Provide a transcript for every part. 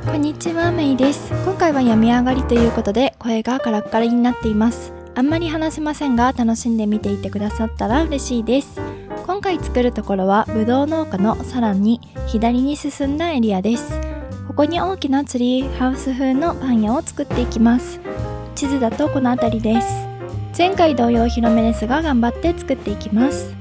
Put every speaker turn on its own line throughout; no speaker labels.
こんにちは、メイです。今回は病み上がりということで声がカラッカラになっています。あんまり話せませんが、楽しんで見ていてくださったら嬉しいです。今回作るところはぶどう農家のさらに左に進んだエリアです。ここに大きなツリーハウス風のパン屋を作っていきます。地図だとこの辺りです。前回同様広めですが頑張って作っていきます。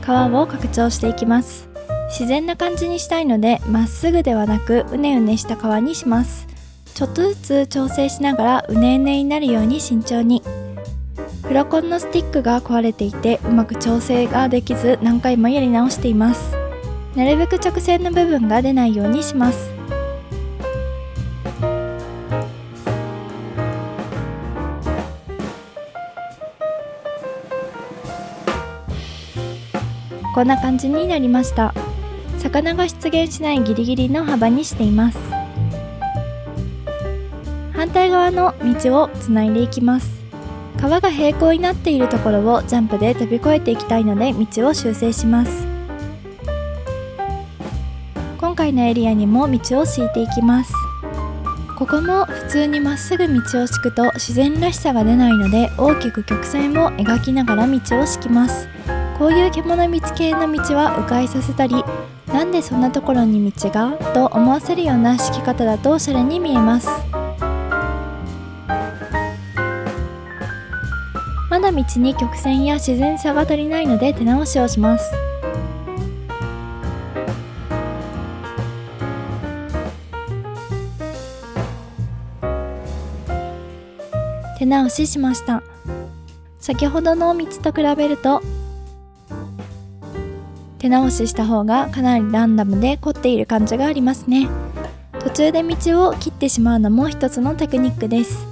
皮を拡張していきます。自然な感じにしたいのでまっすぐではなくうねうねした皮にします。ちょっとずつ調整しながらうねうねになるように慎重に。フロコンのスティックが壊れていてうまく調整ができず何回もやり直しています。なるべく直線の部分が出ないようにします。こんな感じになりました。魚が出現しないギリギリの幅にしています。反対側の道をつないでいきます。川が平行になっているところをジャンプで飛び越えていきたいので道を修正します。今回のエリアにも道を敷いていきます。ここも普通にまっすぐ道を敷くと自然らしさが出ないので大きく曲線を描きながら道を敷きます。こういう獣道系の道は迂回させたり、なんでそんなところに道がと思わせるような敷き方だとおしゃれに見えます。まだ道に曲線や自然さが足りないので手直しをします。手直ししました。先ほどの道と比べると手直しした方がかなりランダムで凝っている感じがありますね。途中で道を切ってしまうのも一つのテクニックです。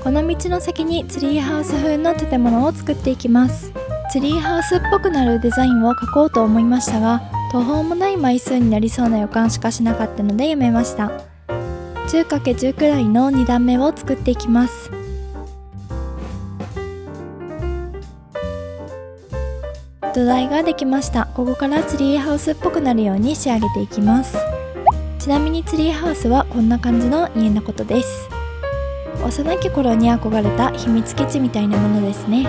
この道の先にツリーハウス風の建物を作っていきます。ツリーハウスっぽくなるデザインを描こうと思いましたが、途方もない枚数になりそうな予感しかしなかったのでやめました。 10×10 くらいの2段目を作っていきます。土台ができました。ここからツリーハウスっぽくなるように仕上げていきます。ちなみにツリーハウスはこんな感じの家のことです。幼き頃に憧れた秘密基地みたいなものですね。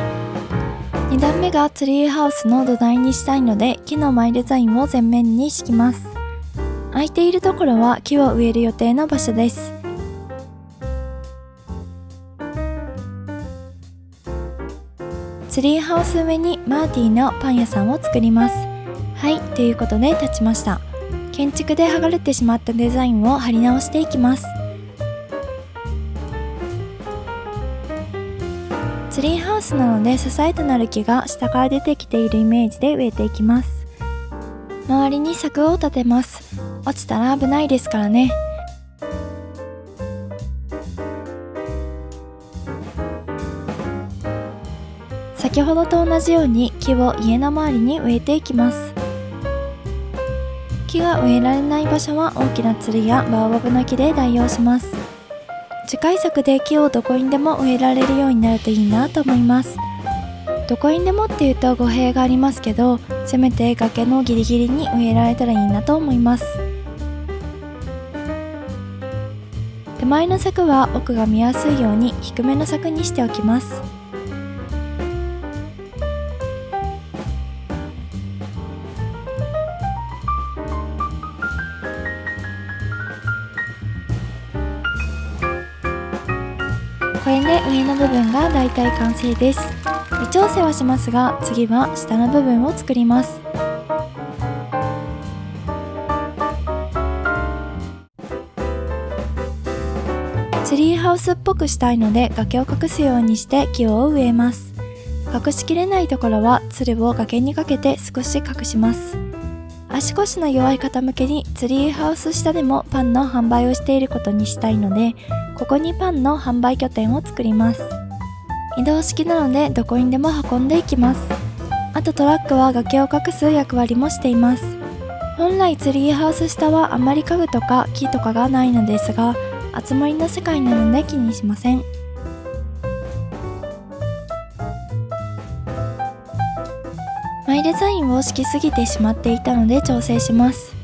2段目がツリーハウスの土台にしたいので木のマイデザインを前面に敷きます。空いているところは木を植える予定の場所です。ツリーハウス上にマーティーのパン屋さんを作ります。はい、ということで立ちました。建築で剥がれてしまったデザインを貼り直していきます。ツリーハウスなので支えとなる木が下から出てきているイメージで植えていきます。周りに柵を立てます。落ちたら危ないですからね。先ほどと同じように木を家の周りに植えていきます。木が植えられない場所は大きなツルやバーバブの木で代用します。次回作で木をどこにでも植えられるようになるといいなと思います。どこにでもっていうと語弊がありますけど、せめて崖のギリギリに植えられたらいいなと思います。手前の柵は奥が見やすいように低めの柵にしておきます。これで上の部分がだいたい完成です。微調整はしますが、次は下の部分を作ります。ツリーハウスっぽくしたいので崖を隠すようにして木を植えます。隠しきれないところはつるを崖にかけて少し隠します。足腰の弱い方向けにツリーハウス下でもパンの販売をしていることにしたいので、ここにパンの販売拠点を作ります。移動式なのでどこにでも運んでいきます。あとトラックは崖を隠す役割もしています。本来ツリーハウス下はあまり家具とか木とかがないのですが、集まりの世界なので気にしません。マイデザインを敷きすぎてしまっていたので調整します。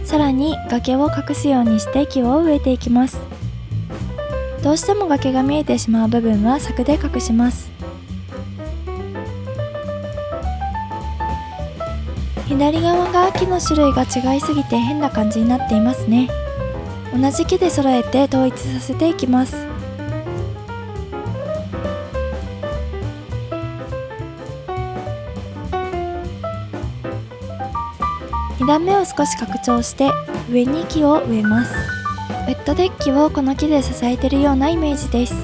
さらに崖を隠すようにして木を植えていきます。どうしても崖が見えてしまう部分は柵で隠します。左側が木の種類が違いすぎて変な感じになっていますね。同じ木で揃えて統一させていきます。2段目を少し拡張して上に木を植えます。ウェットデッキをこの木で支えているようなイメージです。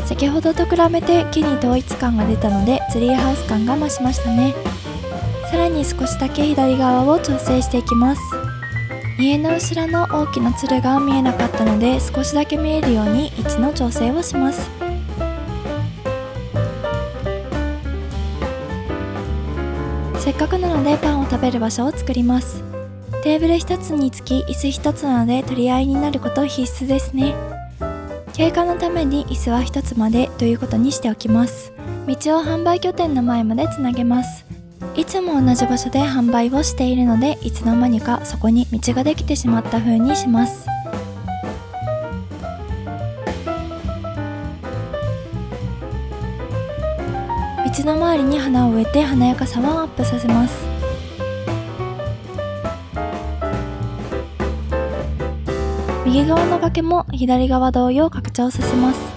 先ほどと比べて木に統一感が出たのでツリーハウス感が増しましたね。さらに少しだけ左側を調整していきます。家の後ろの大きなつるが見えなかったので少しだけ見えるように位置の調整をします。せっかくなのでパンを食べる場所を作ります。テーブル一つにつき椅子一つなので取り合いになること必須ですね。景観のために椅子は一つまでということにしておきます。道を販売拠点の前までつなげます。いつも同じ場所で販売をしているのでいつの間にかそこに道ができてしまった風にします。道の周りに花を植えて華やかさをアップさせます。右側の崖も左側同様拡張させます。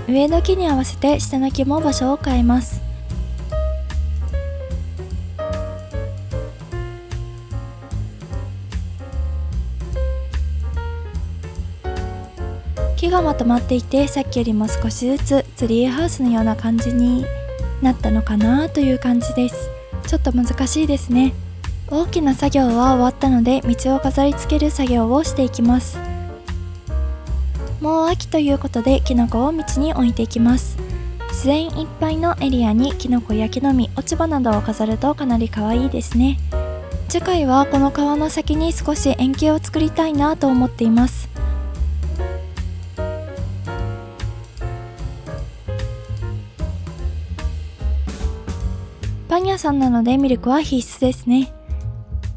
上の木に合わせて下の木も場所を変えます。木がまとまっていてさっきよりも少しずつツリーハウスのような感じになったのかなという感じです。ちょっと難しいですね。大きな作業は終わったので道を飾り付ける作業をしていきます。もう秋ということでキノコを道に置いていきます。自然いっぱいのエリアにキノコや木の実、落ち葉などを飾るとかなり可愛いですね。次回はこの川の先に少し円形を作りたいなと思っています。パン屋さんなのでミルクは必須ですね。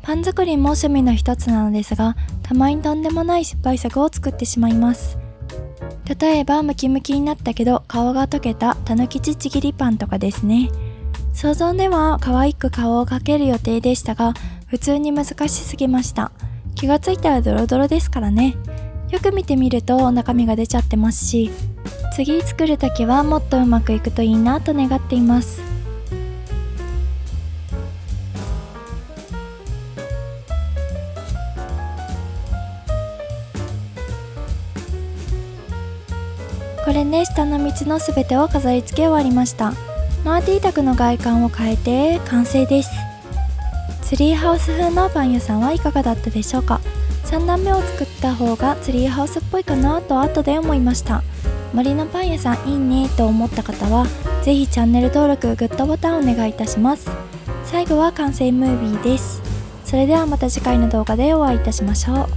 パン作りも趣味の一つなのですが、たまにとんでもない失敗作を作ってしまいます。例えばムキムキになったけど顔が溶けたたぬきちちぎりパンとかですね。想像では可愛く顔をかける予定でしたが、普通に難しすぎました。気がついたらドロドロですからね。よく見てみると中身が出ちゃってますし、次作るときはもっとうまくいくといいなと願っています。これで下の道のすべてを飾り付け終わりました。マーティー宅の外観を変えて完成です。ツリーハウス風のパン屋さんはいかがだったでしょうか。3段目を作った方がツリーハウスっぽいかなと後で思いました。森のパン屋さんいいねと思った方はぜひチャンネル登録、グッドボタンお願いいたします。最後は完成ムービーです。それではまた次回の動画でお会いいたしましょう。